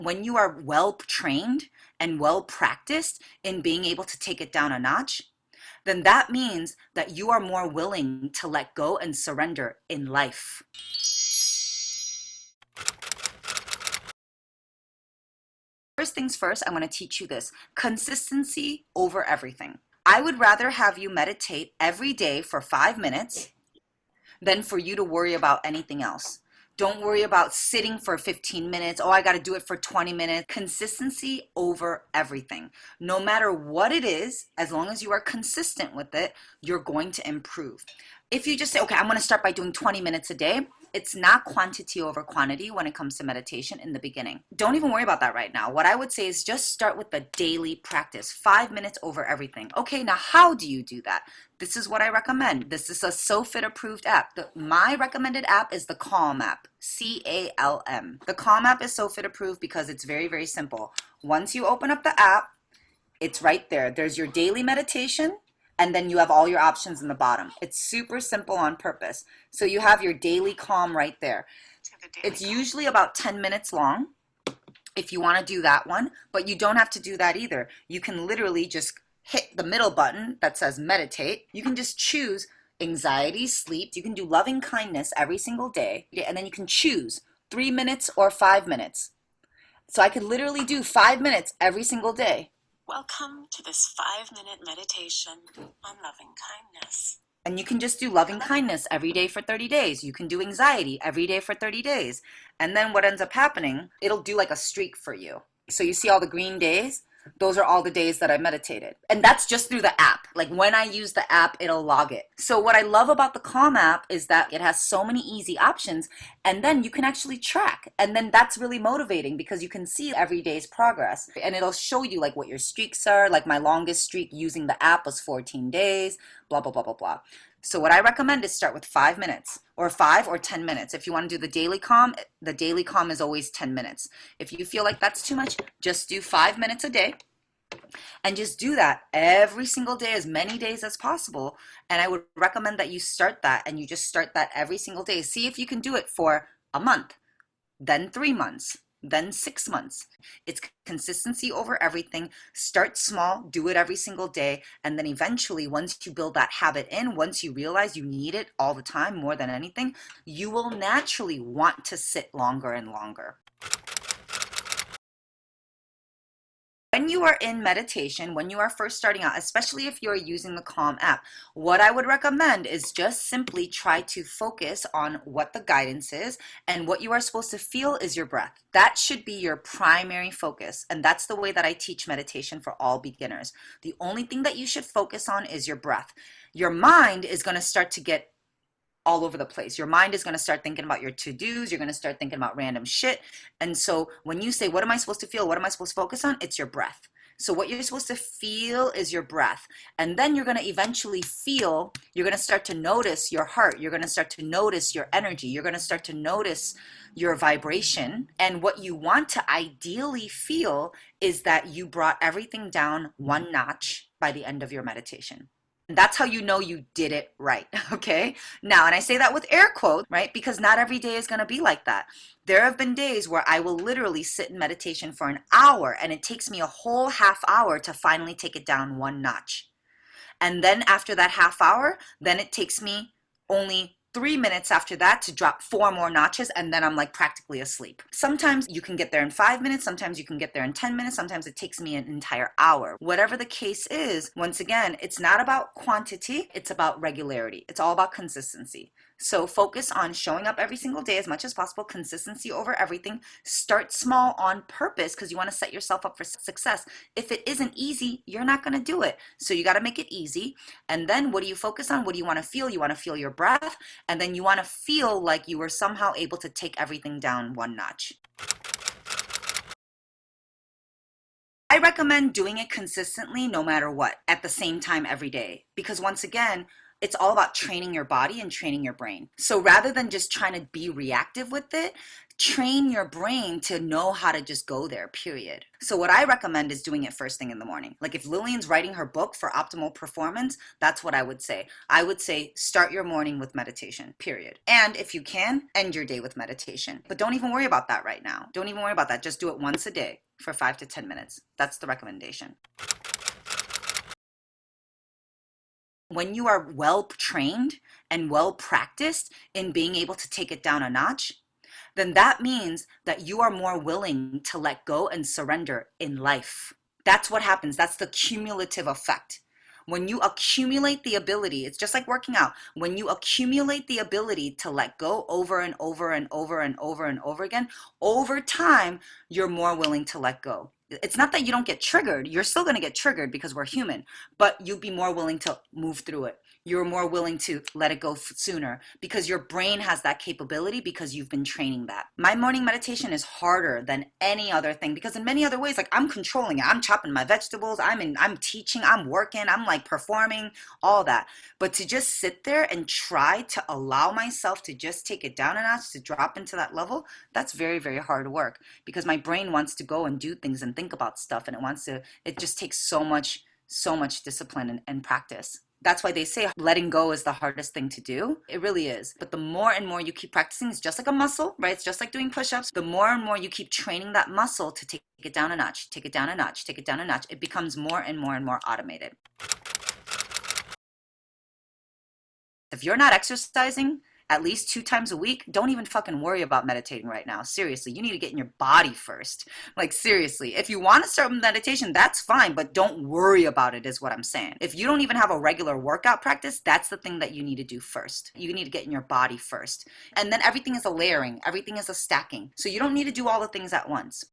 When you are well trained and well practiced in being able to take it down a notch, then that means that you are more willing to let go and surrender in life. First things first, I'm going to teach you this: consistency over everything. I would rather have you meditate every day for 5 minutes than for you to worry about anything else. Don't worry about sitting for 15 minutes. Oh, I got to do it for 20 minutes. Consistency over everything. No matter what it is, as long as you are consistent with it, you're going to improve. If you just say, okay, I'm going to start by doing 20 minutes a day, it's not quantity over quantity when it comes to meditation in the beginning. Don't even worry about that right now. What I would say is just start with the daily practice, 5 minutes over everything. Okay, now how do you do that? This is what I recommend. This is a SoFit approved app. My recommended app is the Calm app, C-A-L-M. The Calm app is SoFit approved because it's very, very simple. Once you open up the app, it's right there. There's your daily meditation, and then you have all your options in the bottom. It's super simple on purpose. So you have your daily calm right there. It's usually about 10 minutes long if you want to do that one, but you don't have to do that either. You can literally just hit the middle button that says meditate. You can just choose anxiety, sleep. You can do loving kindness every single day, and then you can choose 3 minutes or 5 minutes. So I could literally do 5 minutes every single day. Welcome to this 5-minute meditation on loving kindness. And you can just do loving kindness every day for 30 days. You can do anxiety every day for 30 days. And then what ends up happening, it'll do like a streak for you. So you see all the green days? Those are all the days that I meditated. And that's just through the app. Like when I use the app, it'll log it. So what I love about the Calm app is that it has so many easy options, and then you can actually track. And then that's really motivating because you can see every day's progress. And it'll show you like what your streaks are. Like my longest streak using the app was 14 days, blah, blah, blah, blah, blah. So what I recommend is start with 5 minutes or 5 or 10 minutes. If you want to do the daily calm is always 10 minutes. If you feel like that's too much, just do 5 minutes a day and just do that every single day, as many days as possible. And I would recommend that you start that and you just start that every single day. See if you can do it for a month, then 3 months, then 6 months. It's consistency over everything. Start small, do it every single day, and then eventually once you build that habit in, once you realize you need it all the time more than anything, you will naturally want to sit longer and longer. When you are in meditation, when you are first starting out, especially if you're using the Calm app, what I would recommend is just simply try to focus on what the guidance is, and what you are supposed to feel is your breath. That should be your primary focus, and that's the way that I teach meditation for all beginners. The only thing that you should focus on is your breath. Your mind is going to start to get all over the place. Your mind is going to start thinking about your to-dos. You're going to start thinking about random shit. And so when you say, what am I supposed to feel? What am I supposed to focus on? It's your breath. So what you're supposed to feel is your breath. And then you're going to eventually feel, you're going to start to notice your heart. You're going to start to notice your energy. You're going to start to notice your vibration. And what you want to ideally feel is that you brought everything down one notch by the end of your meditation. That's how you know you did it right, okay? Now, and I say that with air quotes, right? Because not every day is going to be like that. There have been days where I will literally sit in meditation for an hour, and it takes me a whole half hour to finally take it down one notch. And then after that half hour, then it takes me only 3 minutes after that to drop 4 more notches, and then I'm like practically asleep. Sometimes you can get there in 5 minutes, sometimes you can get there in 10 minutes, sometimes it takes me an entire hour. Whatever the case is, once again, it's not about quantity, it's about regularity. It's all about consistency. So focus on showing up every single day as much as possible, consistency over everything. Start small on purpose because you want to set yourself up for success. If it isn't easy, you're not going to do it. So you got to make it easy. And then what do you focus on? What do you want to feel? You want to feel your breath. And then you want to feel like you were somehow able to take everything down one notch. I recommend doing it consistently no matter what, at the same time every day. Because once again, it's all about training your body and training your brain. So rather than just trying to be reactive with it, train your brain to know how to just go there, period. So what I recommend is doing it first thing in the morning. Like if Lillian's writing her book for optimal performance, that's what I would say. I would say start your morning with meditation, period. And if you can, end your day with meditation. But don't even worry about that right now. Don't even worry about that. Just do it once a day for 5 to 10 minutes. That's the recommendation. When you are well trained and well practiced in being able to take it down a notch, then that means that you are more willing to let go and surrender in life. That's what happens. That's the cumulative effect. When you accumulate the ability, it's just like working out. When you accumulate the ability to let go over and over and over and over and over again, over time, you're more willing to let go. It's not that you don't get triggered. You're still going to get triggered because we're human, but you'll be more willing to move through it. You're more willing to let it go sooner because your brain has that capability because you've been training that. My morning meditation is harder than any other thing because in many other ways, like I'm controlling it. I'm chopping my vegetables. I'm teaching. I'm working. I'm like performing, all that. But to just sit there and try to allow myself to just take it down a notch, to drop into that level, that's very, very hard work because my brain wants to go and do things and think about stuff, and it just takes so much discipline and practice. That's why they say letting go is the hardest thing to do. It really is. But the more and more you keep practicing, it's just like a muscle, right? It's just like doing push-ups. The more and more you keep training that muscle to take it down a notch, take it down a notch, take it down a notch, it becomes more and more and more automated. If you're not exercising at least 2 times a week, don't even fucking worry about meditating right now. Seriously, you need to get in your body first. Like seriously, if you want to start with meditation, that's fine, but don't worry about it is what I'm saying. If you don't even have a regular workout practice, that's the thing that you need to do first. You need to get in your body first. And then everything is a layering, everything is a stacking. So you don't need to do all the things at once.